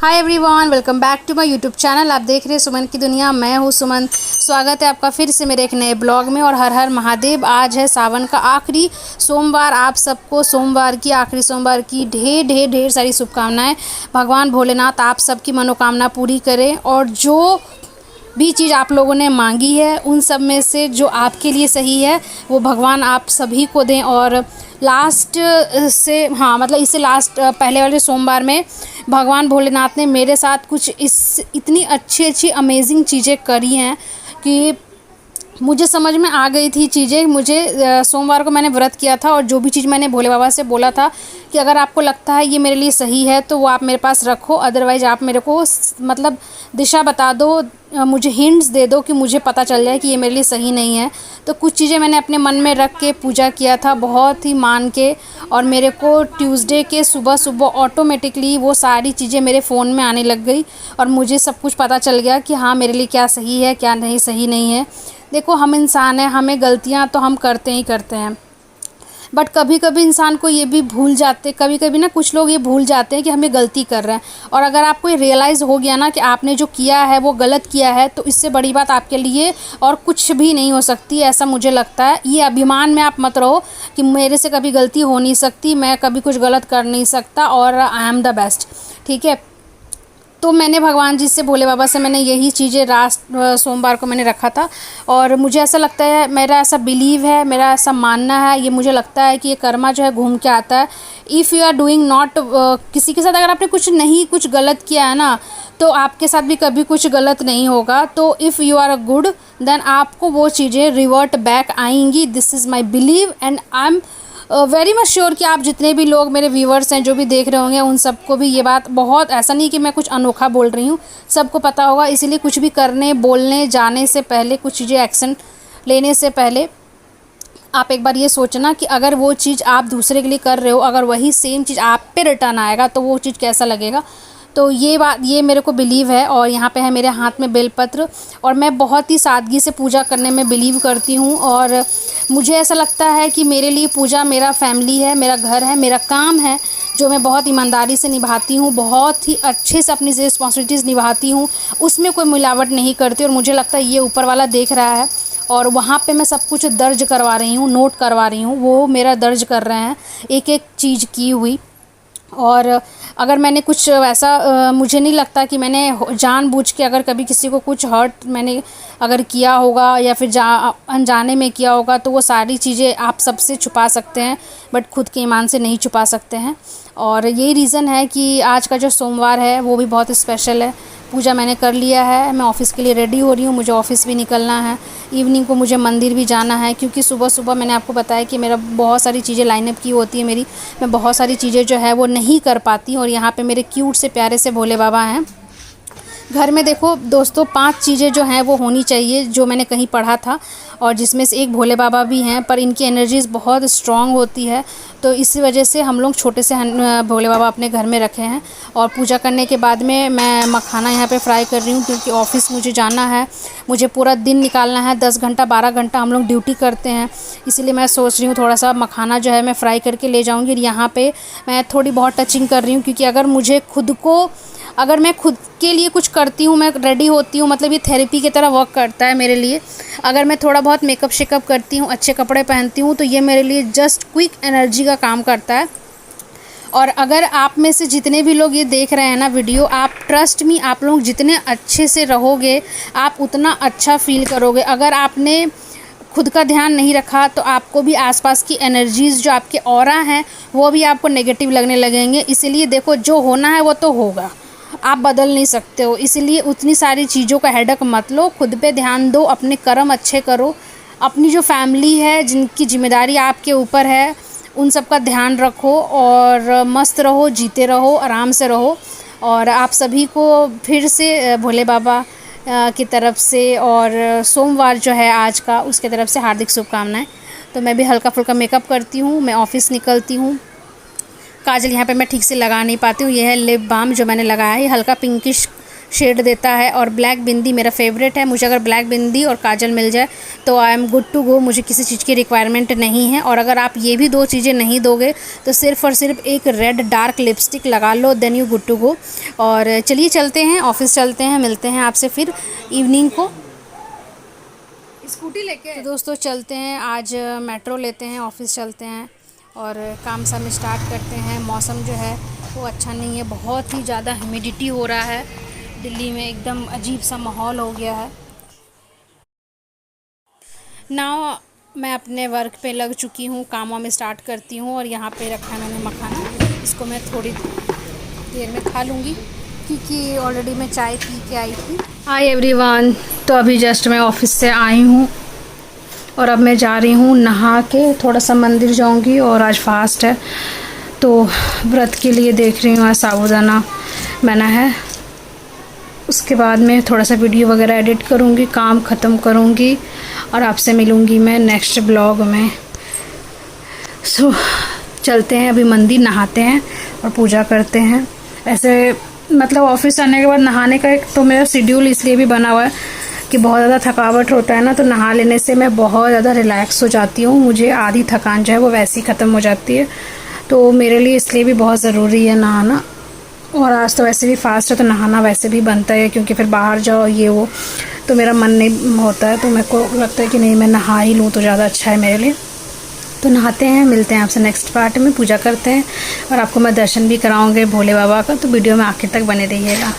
Hi everyone, welcome back to my YouTube channel. आप देख रहे हैं सुमन की दुनिया। मैं हूँ सुमन। स्वागत है आपका फिर से मेरे एक नए ब्लॉग में। और हर हर महादेव। आज है सावन का आखिरी सोमवार। आप सबको सोमवार की आखिरी सोमवार की ढेर ढेर ढेर सारी शुभकामनाएं। भगवान भोलेनाथ आप सबकी मनोकामना पूरी करें और जो भी चीज़ आप लोगों ने मांगी है उन सब में से जो आपके लिए सही है वो भगवान आप सभी को दें। और लास्ट से इससे लास्ट पहले वाले सोमवार में भगवान भोलेनाथ ने मेरे साथ कुछ इतनी अच्छी अमेजिंग चीज़ें करी हैं कि मुझे समझ में आ गई थी चीज़ें। मुझे सोमवार को मैंने व्रत किया था और जो भी चीज़ मैंने भोले बाबा से बोला था कि अगर आपको लगता है ये मेरे लिए सही है तो वो आप मेरे पास रखो, अदरवाइज़ आप मेरे को दिशा बता दो, मुझे हिंट्स दे दो कि मुझे पता चल जाए कि ये मेरे लिए सही नहीं है। तो कुछ चीज़ें मैंने अपने मन में रख के पूजा किया था, बहुत ही मान के। और मेरे को ट्यूसडे के सुबह सुबह ऑटोमेटिकली वो सारी चीज़ें मेरे फ़ोन में आने लग गई और मुझे सब कुछ पता चल गया कि हाँ मेरे लिए क्या सही है क्या नहीं सही नहीं है। देखो, हम इंसान हैं, हमें गलतियाँ तो हम करते ही करते हैं, बट कभी कभी इंसान को ये भी भूल जाते, कभी कभी ना कुछ लोग ये भूल जाते हैं कि हमें गलती कर रहे हैं। और अगर आपको ये रियलाइज़ हो गया ना कि आपने जो किया है वो गलत किया है तो इससे बड़ी बात आपके लिए और कुछ भी नहीं हो सकती, ऐसा मुझे लगता है। ये अभिमान में आप मत रहो कि मेरे से कभी गलती हो नहीं सकती, मैं कभी कुछ गलत कर नहीं सकता और आई एम द बेस्ट। ठीक है, तो मैंने भगवान जी से, भोले बाबा से मैंने यही चीज़ें सोमवार को मैंने रखा था। और मुझे ऐसा लगता है, मेरा ऐसा बिलीव है, मेरा ऐसा मानना है, ये मुझे लगता है कि ये कर्मा जो है घूम के आता है। If you are doing not किसी के साथ अगर आपने कुछ गलत किया है ना तो आपके साथ भी कभी कुछ गलत नहीं होगा। तो if you are good then आपको वो चीज़ें रिवर्ट बैक आएंगी। This is my believe and I am very much sure कि आप जितने भी लोग मेरे व्यूवर्स हैं जो भी देख रहे होंगे उन सबको भी ये बात, बहुत ऐसा नहीं कि मैं कुछ अनोखा बोल रही हूँ, सबको पता होगा। इसीलिए कुछ भी करने बोलने जाने से पहले, कुछ चीज़ें एक्शन लेने से पहले आप एक बार ये सोचना कि अगर वो चीज़ आप दूसरे के लिए कर रहे हो, अगर वही सेम चीज़ आप पे रिटर्न आएगा तो वो चीज़ कैसा लगेगा। तो ये मेरे को बिलीव है। और यहाँ पे है मेरे हाथ में बेलपत्र और मैं बहुत ही सादगी से पूजा करने में बिलीव करती हूँ। और मुझे ऐसा लगता है कि मेरे लिए पूजा मेरा फैमिली है, मेरा घर है, मेरा काम है जो मैं बहुत ईमानदारी से निभाती हूँ, बहुत ही अच्छे से अपनी रिस्पॉन्सिबिलिटीज़ निभाती हूँ, उसमें कोई मिलावट नहीं करती। और मुझे लगता है ये ऊपर वाला देख रहा है और वहाँ पे मैं सब कुछ दर्ज करवा रही हूँ, नोट करवा रही हूँ, वो मेरा दर्ज कर रहे हैं एक एक चीज़ की हुई। और अगर मैंने कुछ वैसा मुझे नहीं लगता कि मैंने जानबूझ के अगर कभी किसी को कुछ हर्ट मैंने अगर किया होगा या फिर अनजाने में किया होगा तो वो सारी चीज़ें आप सबसे छुपा सकते हैं बट खुद के ईमान से नहीं छुपा सकते हैं। और यही रीज़न है कि आज का जो सोमवार है वो भी बहुत स्पेशल है। पूजा मैंने कर लिया है, मैं ऑफ़िस के लिए रेडी हो रही हूँ, मुझे ऑफ़िस भी निकलना है, इवनिंग को मुझे मंदिर भी जाना है क्योंकि सुबह सुबह मैंने आपको बताया कि मेरा बहुत सारी चीज़ें लाइनअप की होती है मैं बहुत सारी चीज़ें जो है वो नहीं कर पाती। और यहाँ पे मेरे क्यूट से प्यारे से भोले बाबा हैं घर में। देखो दोस्तों, 5 चीज़ें जो हैं वो होनी चाहिए जो मैंने कहीं पढ़ा था और जिसमें से एक भोले बाबा भी हैं, पर इनकी एनर्जीज़ बहुत स्ट्रॉन्ग होती है तो इसी वजह से हम लोग छोटे से भोले बाबा अपने घर में रखे हैं। और पूजा करने के बाद में मैं मखाना यहाँ पे फ्राई कर रही हूँ क्योंकि ऑफ़िस मुझे जाना है, मुझे पूरा दिन निकालना है, 10 घंटा 12 घंटा हम लोग ड्यूटी करते हैं। इसीलिए मैं सोच रही हूँ थोड़ा सा मखाना जो है मैं फ्राई करके ले जाऊँगी। और यहाँ पर मैं थोड़ी बहुत टचिंग कर रही हूँ क्योंकि अगर मैं खुद के लिए कुछ करती हूँ, मैं रेडी होती हूँ, मतलब ये थेरेपी की तरह वर्क करता है मेरे लिए। अगर मैं थोड़ा बहुत मेकअप शेकअप करती हूँ, अच्छे कपड़े पहनती हूँ तो ये मेरे लिए जस्ट क्विक एनर्जी का काम करता है। और अगर आप में से जितने भी लोग ये देख रहे हैं ना वीडियो, आप ट्रस्ट मी, आप लोग जितने अच्छे से रहोगे आप उतना अच्छा फील करोगे। अगर आपने खुद का ध्यान नहीं रखा तो आपको भी आसपास की एनर्जीज़ जो आपके ऑरा हैं वो भी आपको नेगेटिव लगने लगेंगे। इसीलिए देखो, जो होना है वो तो होगा, आप बदल नहीं सकते हो, इसलिए उतनी सारी चीज़ों का हेडक मत लो, खुद पे ध्यान दो, अपने कर्म अच्छे करो, अपनी जो फैमिली है जिनकी जिम्मेदारी आपके ऊपर है उन सब का ध्यान रखो और मस्त रहो, जीते रहो, आराम से रहो। और आप सभी को फिर से भोले बाबा की तरफ से और सोमवार जो है आज का उसके तरफ से हार्दिक शुभकामनाएं। तो मैं भी हल्का फुल्का मेकअप करती हूँ, मैं ऑफ़िस निकलती हूँ। काजल यहाँ पे मैं ठीक से लगा नहीं पाती हूँ, यह है लिप बाम जो मैंने लगाया है, हल्का पिंकिश शेड देता है। और ब्लैक बिंदी मेरा फेवरेट है, मुझे अगर ब्लैक बिंदी और काजल मिल जाए तो I am good to go, मुझे किसी चीज़ की रिक्वायरमेंट नहीं है। और अगर आप ये भी 2 चीज़ें नहीं दोगे तो सिर्फ़ और सिर्फ एक रेड डार्क लिपस्टिक लगा लो, then you good to go. और चलिए चलते हैं, ऑफिस चलते हैं, मिलते हैं आपसे फिर इवनिंग को। स्कूटी लेके तो दोस्तों चलते हैं, आज मेट्रो लेते हैं, ऑफिस चलते हैं और काम सब स्टार्ट करते हैं। मौसम जो है वो अच्छा नहीं है, बहुत ही ज़्यादा ह्यूमिडिटी हो रहा है दिल्ली में, एकदम अजीब सा माहौल हो गया है। नाउ मैं अपने वर्क पे लग चुकी हूँ, कामों में स्टार्ट करती हूँ। और यहाँ पे रखा है मैंने मखाना, इसको मैं थोड़ी देर में खा लूँगी क्योंकि ऑलरेडी मैं चाय पी के आई थी। हाय एवरीवन, तो अभी जस्ट मैं ऑफिस से आई हूँ और अब मैं जा रही हूँ नहा के, थोड़ा सा मंदिर जाऊँगी। और आज फास्ट है तो व्रत के लिए देख रही हूँ, आज साबूदाना बना है। उसके बाद मैं थोड़ा सा वीडियो वगैरह एडिट करूँगी, काम ख़त्म करूँगी और आपसे मिलूँगी मैं नेक्स्ट ब्लॉग में। सो चलते हैं, अभी मंदिर नहाते हैं और पूजा करते हैं। ऐसे मतलब ऑफिस आने के बाद नहाने का एक तो मेरा शेड्यूल इसलिए भी बना हुआ है कि बहुत ज़्यादा थकावट होता है ना, तो नहा लेने से मैं बहुत ज़्यादा रिलैक्स हो जाती हूँ, मुझे आधी थकान जो है वो वैसे ही ख़त्म हो जाती है। तो मेरे लिए इसलिए भी बहुत ज़रूरी है नहाना। और आज तो वैसे भी फास्ट है तो नहाना वैसे भी बनता है, क्योंकि फिर बाहर जाओ ये वो तो मेरा मन नहीं होता है, तो मेरे को लगता है कि नहीं मैं नहा ही लूँ तो ज़्यादा अच्छा है मेरे लिए। तो नहाते हैं, मिलते हैं आपसे नेक्स्ट पार्ट में, पूजा करते हैं और आपको मैं दर्शन भी कराऊंगे भोले बाबा का, तो वीडियो में आखिर तक बने रहिएगा।